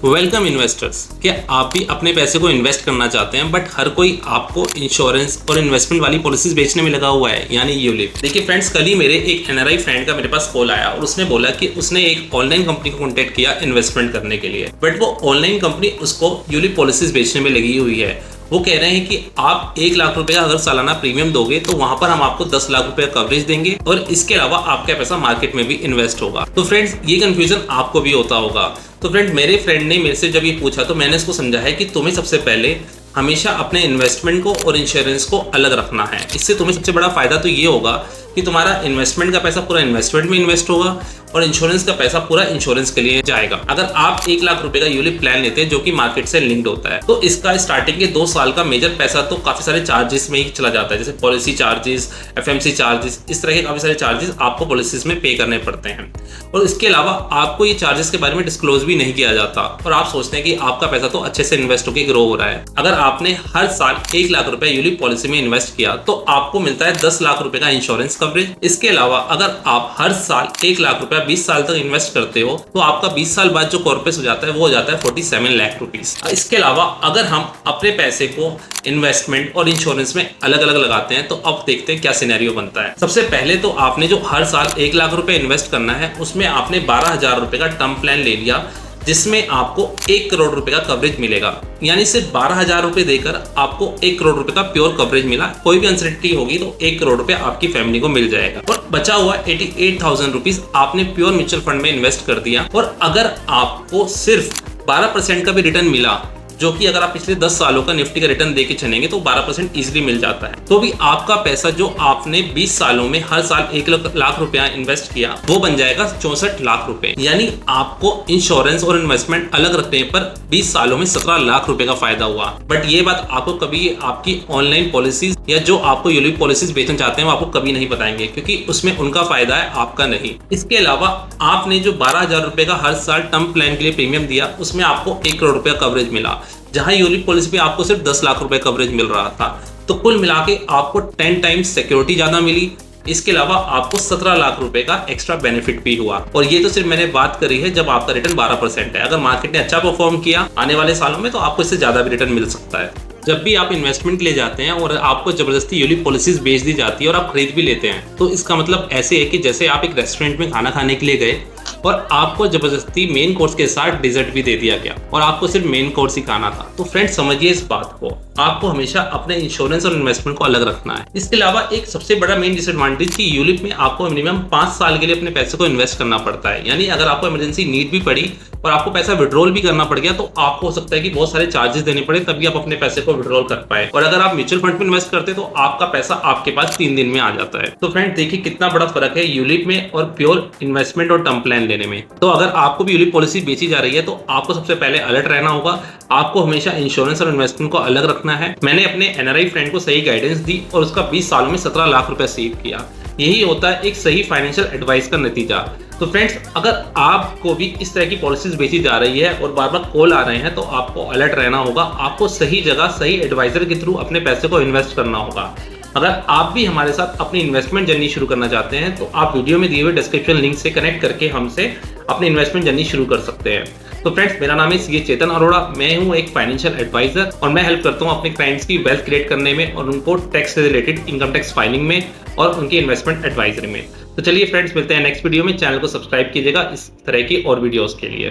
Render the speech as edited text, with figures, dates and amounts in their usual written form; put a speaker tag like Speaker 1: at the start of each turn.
Speaker 1: Welcome investors. क्या आप भी अपने पैसे को इन्वेस्ट करना चाहते हैं, बट हर कोई आपको इंश्योरेंस और इन्वेस्टमेंट वाली पॉलिसीज बेचने में लगा हुआ है, यानी यूलिप। देखिए फ्रेंड्स, कल ही मेरे एक एनआरआई फ्रेंड का मेरे पास कॉल आया और उसने बोला कि उसने एक ऑनलाइन कंपनी को कॉन्टेक्ट किया इन्वेस्टमेंट करने के लिए, बट वो ऑनलाइन कंपनी उसको यूलिप पॉलिसीज बेचने में लगी हुई है। वो कह रहे हैं कि आप 1 लाख रुपए का अगर सालाना प्रीमियम दोगे तो वहां पर हम आपको 10 लाख रुपए का कवरेज देंगे और इसके अलावा आपका पैसा मार्केट में भी इन्वेस्ट होगा। तो फ्रेंड्स, ये कंफ्यूजन आपको भी होता होगा। तो फ्रेंड, मेरे फ्रेंड ने मेरे से जब ये पूछा तो मैंने इसको समझा है कि तुम्हें सबसे पहले हमेशा अपने इन्वेस्टमेंट को और इंश्योरेंस को अलग रखना है। इससे तुम्हें सबसे बड़ा फायदा तो ये होगा कि तुम्हारा इन्वेस्टमेंट का पैसा पूरा इन्वेस्टमेंट में इन्वेस्ट होगा और इंश्योरेंस का पैसा पूरा इंश्योरेंस के लिए जाएगा। अगर आप 1 लाख रुपए का यूलिप प्लान लेते हैं जो कि मार्केट से लिंक्ड होता है, तो इसका स्टार्टिंग के 2 साल का मेजर पैसा तो काफी सारे चार्जेस में ही चला जाता है, जैसे पॉलिसी चार्जेस, एफएमसी चार्जेस, इस तरह के काफी सारे चार्जेस आपको पॉलिसीज में पे करने पड़ते हैं। और इसके अलावा आपको ये चार्जेस के बारे में डिस्क्लोज भी नहीं किया जाता और आप सोचते हैं कि आपका पैसा तो अच्छे से इन्वेस्ट होकर ग्रो हो रहा है। अगर आपने हर साल 1 लाख रुपए यूलिप पॉलिसी में इन्वेस्ट किया तो आपको मिलता है 10 लाख रुपए का इंश्योरेंस कवरेज। इसके अलावा अगर आप हर साल 1 लाख रुपया 20 साल तक इन्वेस्ट करते हो तो आपका 20 साल बाद जो कॉर्पस हो जाता है वो हो जाता है 47 लाख रुपीस। इसके अलावा अगर हम अपने पैसे को इन्वेस्टमेंट और इंश्योरेंस में अलग अलग लगाते हैं तो अब देखते हैं क्या सिनेरियो बनता है। सबसे पहले तो आपने जो हर साल 1 लाख रुपए इन्वेस्ट करना है उसमें आपने 12,000 रुपए का टर्म प्लान ले लिया, जिसमें आपको 1 करोड़ रुपए का कवरेज मिलेगा। यानी सिर्फ 12,000 रुपए देकर आपको 1 करोड़ रुपए का प्योर कवरेज मिला। कोई भी अनसर्टेनिटी होगी तो 1 करोड़ रुपए आपकी फैमिली को मिल जाएगा और बचा हुआ 88,000 रुपीज आपने प्योर म्यूचुअल फंड में इन्वेस्ट कर दिया। और अगर आपको सिर्फ 12% का भी रिटर्न मिला, जो कि अगर आप पिछले 10 सालों का निफ्टी का रिटर्न देके चलेंगे तो 12% इजीली मिल जाता है, तो भी आपका पैसा जो आपने 20 सालों में हर साल 1 लाख रुपया इन्वेस्ट किया वो बन जाएगा 64 लाख रुपए। यानी आपको इंश्योरेंस और इन्वेस्टमेंट अलग रखने पर 20 सालों में 17 लाख रुपए का फायदा हुआ। बट ये बात आपको कभी आपकी ऑनलाइन पॉलिसीज या जो आपको यूलिप पॉलिसीज बेचना चाहते हैं वो आपको कभी नहीं बताएंगे, क्योंकि उसमें उनका फायदा है, आपका नहीं। इसके अलावा आपने जो 12,000 रुपए का हर साल टर्म प्लान के लिए प्रीमियम दिया उसमें आपको 1 करोड़ रुपया कवरेज मिला, जहां यूलिप पॉलिसी पे आपको सिर्फ 10 लाख रुपए कवरेज मिल रहा था। तो कुल मिला के आपको 10 टाइम्स सिक्योरिटी ज्यादा मिली। इसके अलावा आपको 17 लाख रुपए का एक्स्ट्रा बेनिफिट भी हुआ। और ये तो सिर्फ मैंने बात करी है जब आपका रिटर्न 12% है। अगर मार्केट ने अच्छा परफॉर्म किया आने वाले सालों में तो आपको इससे ज्यादा भी रिटर्न मिल सकता है। जब भी आप इन्वेस्टमेंट के लिए जाते हैं और आपको जबरदस्ती यूलिप पॉलिसीज बेच दी जाती है और आप खरीद भी लेते हैं, तो इसका मतलब ऐसे है कि जैसे आप एक रेस्टोरेंट में खाना खाने के लिए गए और आपको जबरदस्ती मेन कोर्स के साथ डिजर्ट भी दे दिया गया और आपको सिर्फ मेन कोर्स ही खाना था। तो फ्रेंड्स, समझिए इस बात को, आपको हमेशा अपने इंश्योरेंस और इन्वेस्टमेंट को अलग रखना है। इसके अलावा एक सबसे बड़ा मेन डिसएडवांटेज कि यूलिप में आपको मिनिमम 5 साल के लिए अपने पैसे को इन्वेस्ट करना पड़ता है। यानी अगर आपको इमरजेंसी नीड भी पड़ी और आपको पैसा विड्रॉल भी करना पड़ गया तो आपको हो सकता है कि बहुत सारे चार्जेस देने पड़े तभी आप अपने पैसे को विड्रॉल कर पाए। और अगर आप म्यूचुअल फंड में इन्वेस्ट करते तो आपका पैसा आपके पास 3 दिन में आ जाता है। तो फ्रेंड, देखिए कितना बड़ा फर्क है यूलिप में और प्योर इन्वेस्टमेंट और टर्म प्लान लेने में। तो अगर आपको भी यूलिप पॉलिसी बेची जा रही है तो आपको सबसे पहले अलर्ट रहना होगा। आपको हमेशा इंश्योरेंस और इन्वेस्टमेंट को अलग रखना है। मैंने अपने एनआरआई फ्रेंड को सही गाइडेंस दी और उसका 20 सालों में 17 लाख रुपया सेव किया। यही होता है एक सही फाइनेंशियल एडवाइस का नतीजा। तो फ्रेंड्स, अगर आपको भी इस तरह की पॉलिसीज बेची जा रही है और बार बार कॉल आ रहे हैं तो आपको अलर्ट रहना होगा। आपको सही जगह सही एडवाइजर के थ्रू अपने पैसे को इन्वेस्ट करना होगा। अगर आप भी हमारे साथ अपनी इन्वेस्टमेंट जर्नी शुरू करना चाहते हैं तो आप वीडियो में दिए हुए डिस्क्रिप्शन लिंक से कनेक्ट करके हमसे अपनी इन्वेस्टमेंट जर्नी शुरू कर सकते हैं। तो फ्रेंड्स, मेरा नाम है सीए चेतन अरोड़ा। मैं हूं एक फाइनेंशियल एडवाइजर और मैं हेल्प करता हूं अपने क्लाइंट्स की वेल्थ क्रिएट करने में और उनको टैक्स से रिलेटेड इनकम टैक्स फाइलिंग में और उनकी इन्वेस्टमेंट एडवाइजरी में। तो चलिए फ्रेंड्स, मिलते हैं नेक्स्ट वीडियो में। चैनल को सब्सक्राइब कीजिएगा इस तरह की और वीडियोस के लिए।